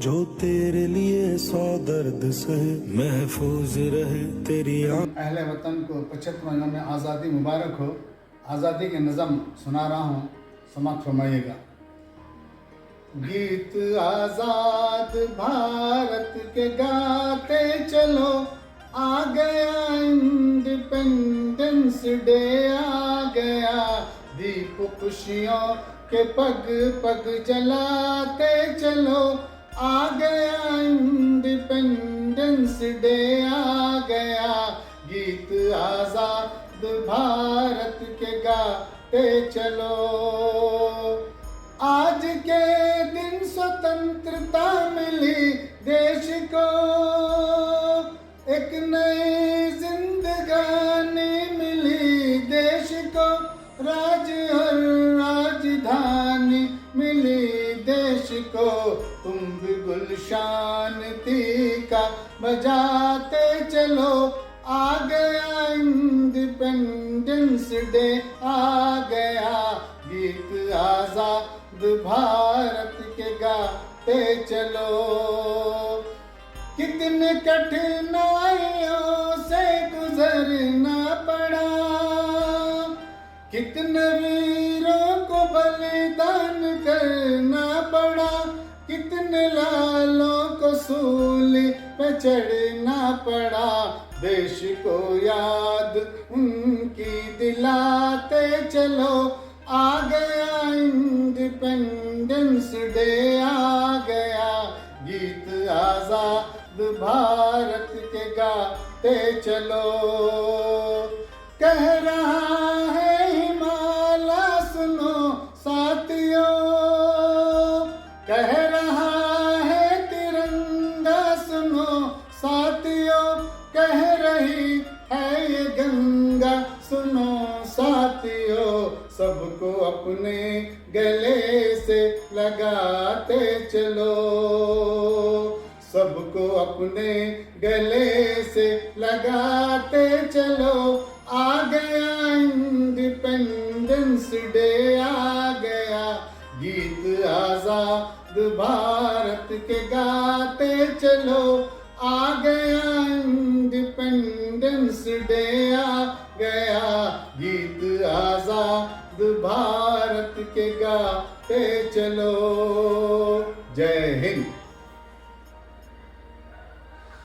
जो तेरे लिए 100 दर्द सहे, महफूज रहे तेरी अहले वतन को 75वां यौम आज़ादी मुबारक हो। आज़ादी के नज़म सुना रहा हूँ, समाप्त फरमाइएगा। गीत आज़ाद भारत के गाते चलो, आ गया इंडिपेंडेंस डे, आ गया दीप खुशियों के पग पग जलाते चलो, आ गया इंडिपेंडेंस डे, आ गया गीत आज़ाद भारत के गाते चलो। आज के दिन स्वतंत्रता मिली देश को, एक नई जिंदगानी मिली देश को, राजधानी मिली देश को। तुम भी गुलशानती का बजाते चलो, आ गया इंडिपेंडेंस डे, आ गया गीत आज़ाद भारत के गाते चलो। कितने कठिनाइयों से गुजरना पड़ा, कितने वीरों को बलिदान करना पड़ा, कितने लालों को सूली पे चढ़ना पड़ा। देश को याद उनकी दिलाते चलो, आ गया इंडिपेंडेंस डे, आ गया गीत आज़ाद भारत के गाते चलो। कह रहा है हिमालय सुनो साथियों, कह रहा है तिरंगा सुनो साथियों, कह रही है ये गंगा सुनो साथियों। सबको अपने गले से लगाते चलो, सबको अपने गले से लगाते चलो, आ गया इंडिपेंडेंस डे, आ गया गीत आज़ाद भारत के गाते चलो, आ गया इंडिपेंडेंस डे, आ गया गीत आज़ाद भारत के गाते चलो। जय हिंद।